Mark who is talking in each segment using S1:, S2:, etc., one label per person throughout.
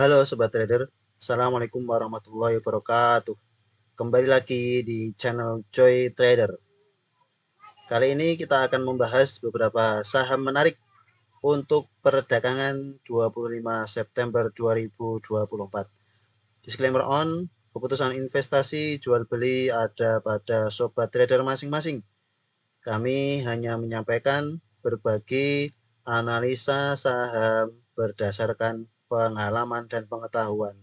S1: Halo Sobat Trader, Assalamualaikum warahmatullahi wabarakatuh. Kembali lagi di channel Joy Trader. Kali ini kita akan membahas beberapa saham menarik untuk perdagangan 25 September 2024. Disclaimer on, keputusan investasi jual beli ada pada Sobat Trader masing-masing. Kami hanya menyampaikan berbagi analisa saham berdasarkan pengalaman dan pengetahuan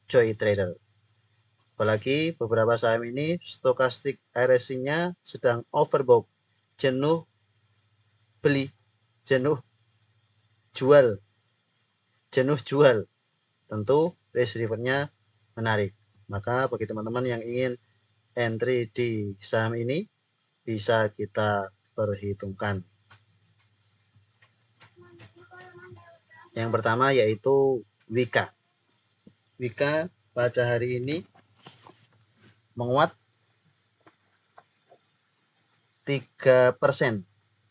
S1: Joy Trader. Apalagi beberapa saham ini stokastik RSI-nya sedang overbought, jenuh beli, jenuh jual, jenuh jual. Tentu risk reward-nya menarik. Maka bagi teman-teman yang ingin entry di saham ini bisa kita perhitungkan. Yang pertama yaitu Wika. Wika pada hari ini menguat 3%,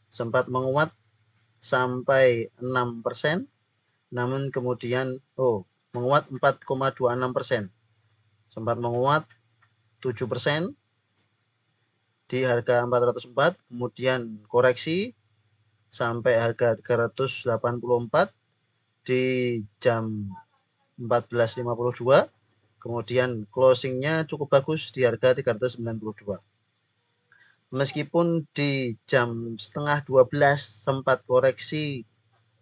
S1: sempat menguat sampai 6%, namun kemudian menguat 4,26%, sempat menguat 7% di harga 404, kemudian koreksi sampai harga 384 di jam 14.52, kemudian closingnya cukup bagus di harga 392. Meskipun di jam setengah 12 sempat koreksi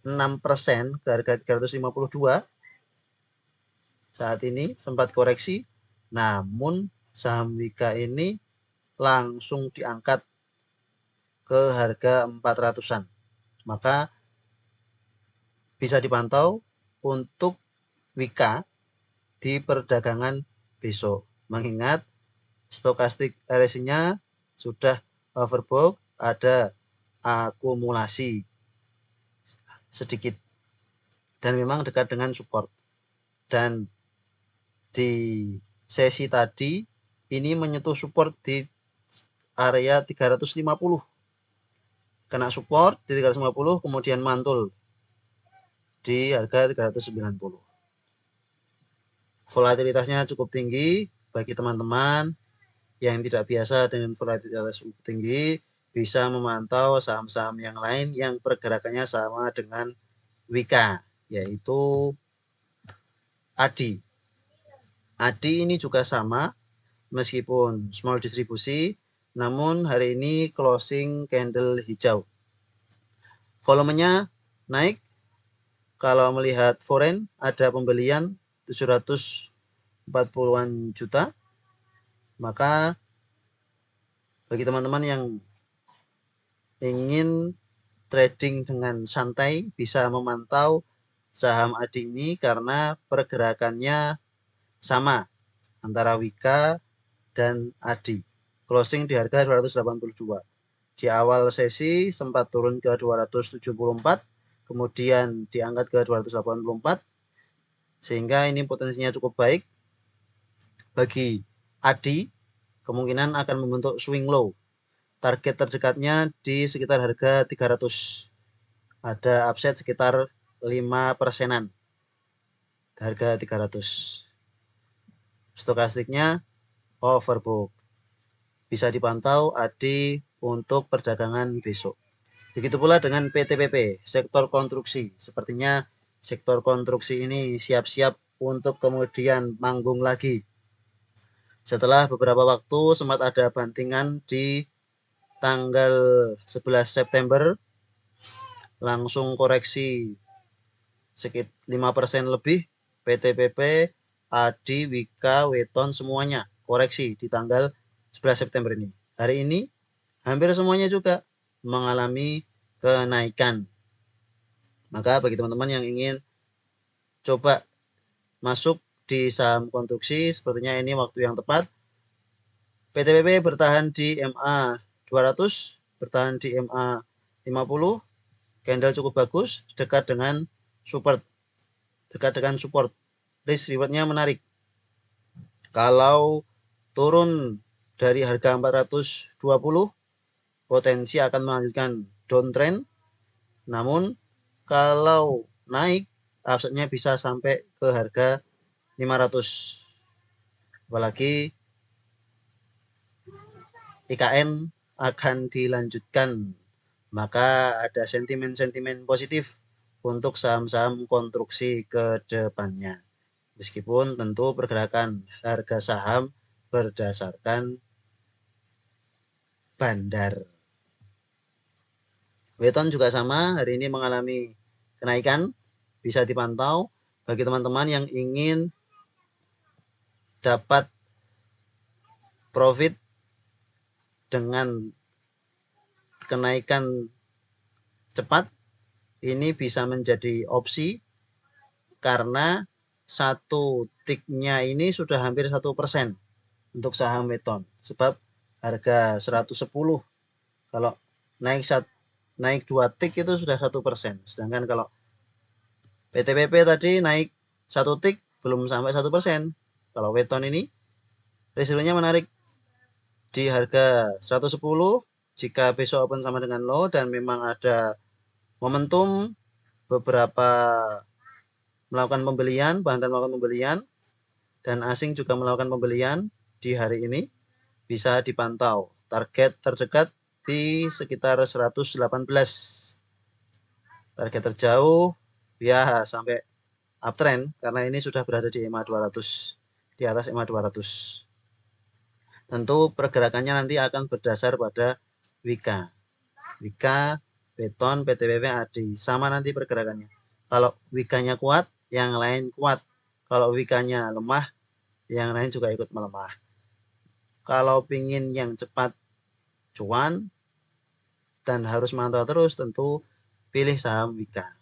S1: 6% ke harga 352, saat ini sempat koreksi, namun saham Wika ini langsung diangkat ke harga 400-an. Maka bisa dipantau untuk Wika di perdagangan besok. Mengingat stokastik RSI-nya sudah overbought, ada akumulasi sedikit dan memang dekat dengan support. Dan di sesi tadi ini menyentuh support di area 350. Kena support di 350, kemudian mantul di harga 390. Volatilitasnya cukup tinggi bagi teman-teman yang tidak biasa dengan volatilitas cukup tinggi, bisa memantau saham-saham yang lain yang pergerakannya sama dengan Wika, yaitu ADI. ADI ini juga sama, meskipun small distribusi, namun hari ini closing candle hijau. Volumenya naik. Kalau melihat foreign, ada pembelian 740-an juta. Maka bagi teman-teman yang ingin trading dengan santai bisa memantau saham ADI ini karena pergerakannya sama antara Wika dan ADI. Closing di harga 282. Di awal sesi sempat turun ke 274, kemudian diangkat ke 284, sehingga ini potensinya cukup baik bagi ADI. Kemungkinan akan membentuk swing low. Target terdekatnya di sekitar harga 300. Ada upside sekitar 5%-an. Harga 300. Stokastiknya overbought. Bisa dipantau ADI untuk perdagangan besok. Begitu pula dengan PTPP, sektor konstruksi. Sepertinya sektor konstruksi ini siap-siap untuk kemudian manggung lagi. Setelah beberapa waktu sempat ada bantingan di tanggal 11 September, langsung koreksi sekitar 5% lebih. PTPP, ADI, Wika, Weton semuanya koreksi di tanggal 11 September ini. Hari ini hampir semuanya juga mengalami kenaikan. Maka bagi teman-teman yang ingin coba masuk di saham konstruksi, sepertinya ini waktu yang tepat. PTPP bertahan di MA 200, bertahan di MA 50, candle cukup bagus, dekat dengan support. Risk reward-nya menarik. Kalau turun dari harga 420, potensi akan melanjutkan downtrend. Namun kalau naik, upside-nya bisa sampai ke harga 500. Apalagi IKN akan dilanjutkan, maka ada sentimen-sentimen positif untuk saham-saham konstruksi ke depannya. Meskipun tentu pergerakan harga saham berdasarkan bandar. Weton juga sama, hari ini mengalami kenaikan, bisa dipantau bagi teman-teman yang ingin dapat profit dengan kenaikan cepat. Ini bisa menjadi opsi karena satu tiknya ini sudah hampir 1% untuk saham Weton, sebab harga 110, kalau naik 2 tik itu sudah 1%, sedangkan kalau PTPP tadi naik 1 tik belum sampai 1%. Kalau Weton ini resikonya menarik di harga 110, jika besok open sama dengan low dan memang ada momentum beberapa melakukan pembelian, bahan melakukan pembelian, dan asing juga melakukan pembelian di hari ini, bisa dipantau. Target terdekat di sekitar 118. Target terjauh ya sampai uptrend karena ini sudah berada di EMA 200, di atas EMA 200. Tentu pergerakannya nanti akan berdasar pada Wika, Weton, PTPP, ADI, sama nanti pergerakannya. Kalau Wikanya kuat, yang lain kuat. Kalau Wikanya lemah, yang lain juga ikut melemah. Kalau pingin yang cepat cuan dan harus mantau terus, tentu pilih saham Wika.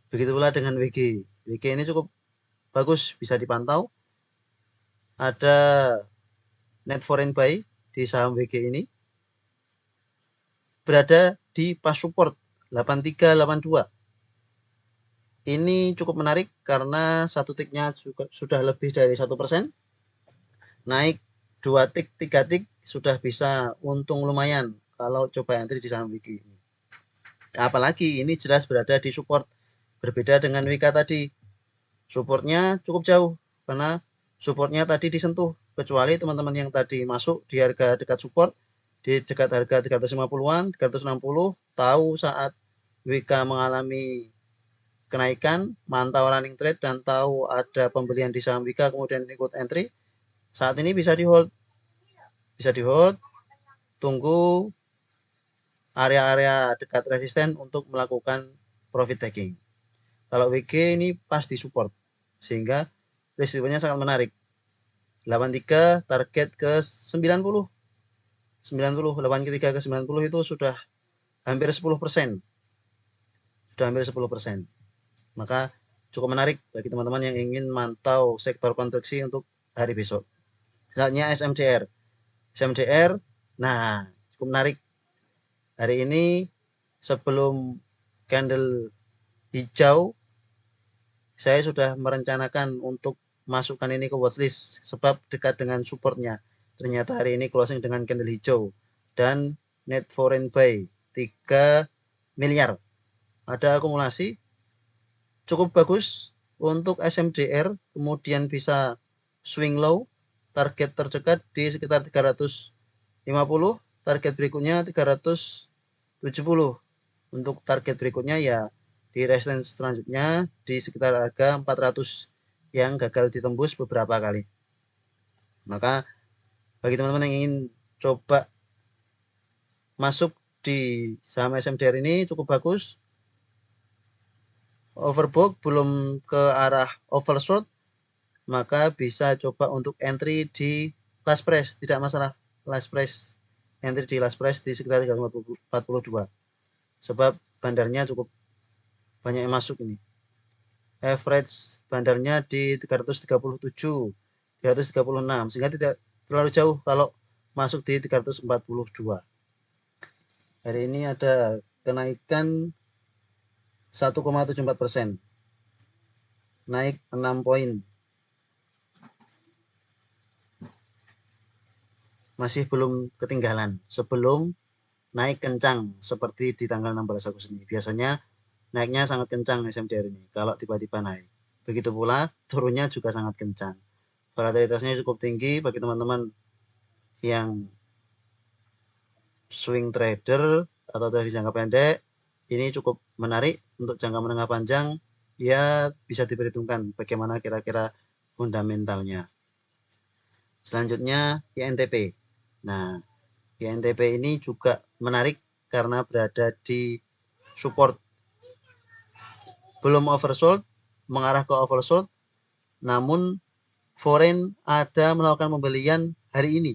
S1: Begitu pula dengan WG. WG ini cukup bagus, bisa dipantau. Ada net foreign buy di saham WG ini, berada di pas support 8382. Ini cukup menarik karena satu tiknya juga sudah lebih dari 1%. Naik 2 tik, 3 tik sudah bisa untung lumayan kalau coba entry di saham Wiki ini. Apalagi ini jelas berada di support. Berbeda dengan Wika tadi. Supportnya cukup jauh karena supportnya tadi disentuh. Kecuali teman-teman yang tadi masuk di harga dekat support, di dekat harga 350-an, 360, tahu saat Wika mengalami kenaikan, mantau running trade dan tahu ada pembelian di saham Wika kemudian ikut entry, saat ini bisa di hold, tunggu area-area dekat resisten untuk melakukan profit taking. Kalau WG ini pas di support, sehingga resikonya sangat menarik. 83 target ke 90, 83 ke 90 itu sudah hampir 10%, maka cukup menarik bagi teman-teman yang ingin mantau sektor konstruksi untuk hari besok. Selanjutnya SMDR, nah cukup menarik. Hari ini sebelum candle hijau, saya sudah merencanakan untuk masukkan ini ke watchlist sebab dekat dengan supportnya. Ternyata hari ini closing dengan candle hijau dan net foreign buy 3 miliar. Ada akumulasi cukup bagus untuk SMDR, kemudian bisa swing low, target terdekat di sekitar 350, target berikutnya 370. Untuk target berikutnya ya di resistance selanjutnya di sekitar harga 400 yang gagal ditembus beberapa kali. Maka bagi teman-teman yang ingin coba masuk di saham SMDR ini cukup bagus. Overbought belum ke arah overshort, maka bisa coba untuk entry di last price, tidak masalah last price, entry di last price di sekitar 342, sebab bandarnya cukup banyak yang masuk ini. Average bandarnya di 337, 336, sehingga tidak terlalu jauh kalau masuk di 342. Hari ini ada kenaikan 1,74%, naik 6 poin. Masih belum ketinggalan sebelum naik kencang seperti di tanggal 16 Agustus ini. Biasanya naiknya sangat kencang SMDR ini kalau tiba-tiba naik. Begitu pula turunnya juga sangat kencang. Volatilitasnya cukup tinggi bagi teman-teman yang swing trader atau trading jangka pendek. Ini cukup menarik untuk jangka menengah panjang. Ya bisa diperhitungkan bagaimana kira-kira fundamentalnya. Selanjutnya INTP. Nah, INTP ini juga menarik karena berada di support. Belum oversold, mengarah ke oversold, namun foreign ada melakukan pembelian hari ini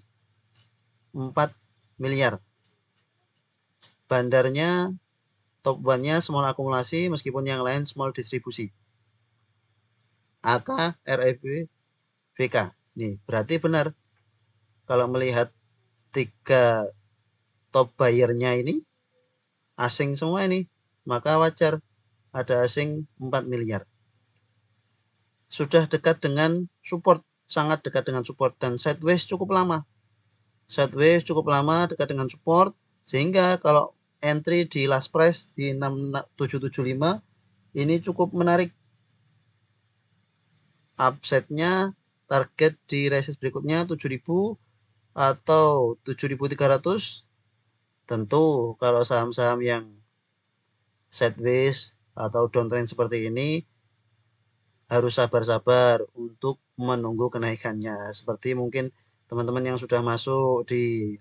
S1: 4 miliar. Bandarnya top one-nya small akumulasi meskipun yang lain small distribusi. AK, RFB, BK. Nih, berarti benar kalau melihat 3 top buyer-nya ini asing semua ini, maka wajar ada asing 4 miliar. Sudah dekat dengan support, sangat dekat dengan support dan sideways cukup lama. Sideways cukup lama dekat dengan support sehingga kalau entry di last price di 6775 ini cukup menarik. Upside-nya target di resist berikutnya 7000 atau 7300. Tentu kalau saham-saham yang sideways atau downtrend seperti ini harus sabar-sabar untuk menunggu kenaikannya. Seperti mungkin teman-teman yang sudah masuk di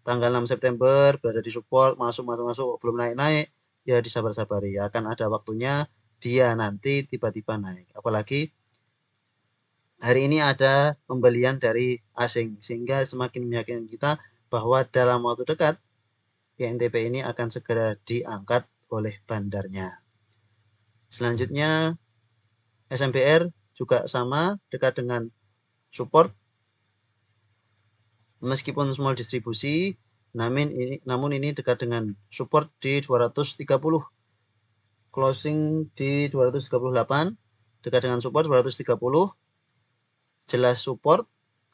S1: tanggal 6 September berada di support, masuk belum naik-naik, ya disabar-sabari. Akan ada waktunya dia nanti tiba-tiba naik. Apalagi hari ini ada pembelian dari asing sehingga semakin meyakinkan kita bahwa dalam waktu dekat INTP ini akan segera diangkat oleh bandarnya. Selanjutnya SMBR juga sama dekat dengan support meskipun small distribusi, namun ini dekat dengan support di 230, closing di 238, dekat dengan support 230, jelas support.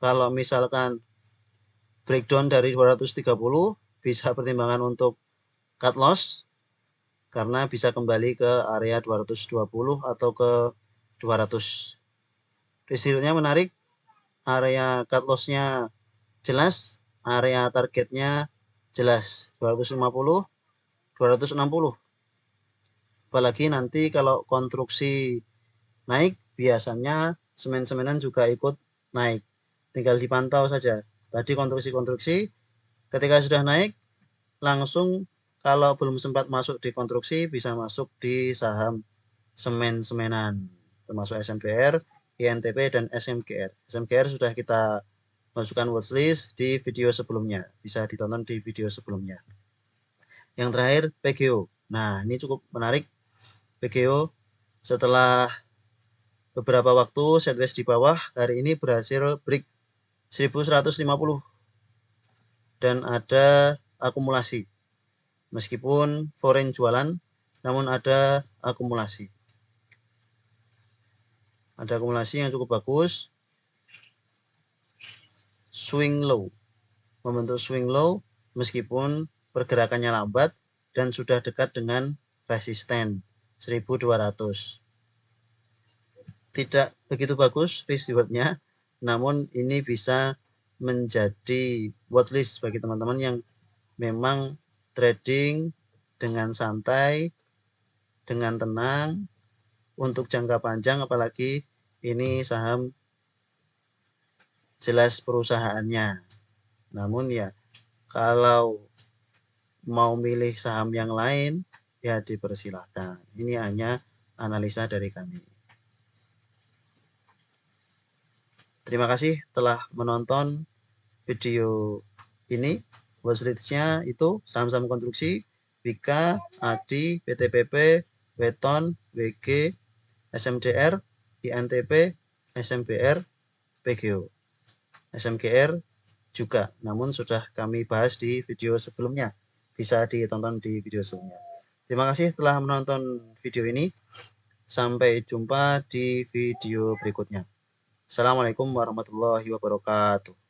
S1: Kalau misalkan breakdown dari 230 bisa pertimbangan untuk cut loss karena bisa kembali ke area 220 atau ke 200. Resiliennya menarik, area cut loss-nya jelas, area targetnya jelas 250, 260. Apalagi nanti kalau konstruksi naik biasanya semen-semenan juga ikut naik. Tinggal dipantau saja. Tadi konstruksi-konstruksi ketika sudah naik langsung kalau belum sempat masuk di konstruksi bisa masuk di saham semen-semenan termasuk SMBR, INTP dan SMGR. SMGR sudah kita masukkan watchlist di video sebelumnya. Bisa ditonton di video sebelumnya. Yang terakhir PGO. Nah, ini cukup menarik. PGO setelah beberapa waktu sideways di bawah, hari ini berhasil break 1150 dan ada akumulasi. Meskipun foreign jualan, namun ada akumulasi. Ada akumulasi yang cukup bagus. Swing low. Membentuk swing low meskipun pergerakannya lambat dan sudah dekat dengan resisten 1200. Tidak begitu bagus risk reward-nya, namun ini bisa menjadi watchlist bagi teman-teman yang memang trading dengan santai, dengan tenang, untuk jangka panjang, apalagi ini saham jelas perusahaannya. Namun ya kalau mau milih saham yang lain ya dipersilahkan. Ini hanya analisa dari kami. Terima kasih telah menonton video ini. Watchlist-nya itu saham-saham konstruksi, Wika, Adi, PTPP, Weton, WG, SMDR, INTP, SMBR, PGO. SMGR juga, namun sudah kami bahas di video sebelumnya. Bisa ditonton di video sebelumnya. Terima kasih telah menonton video ini. Sampai jumpa di video berikutnya. Assalamualaikum warahmatullahi wabarakatuh.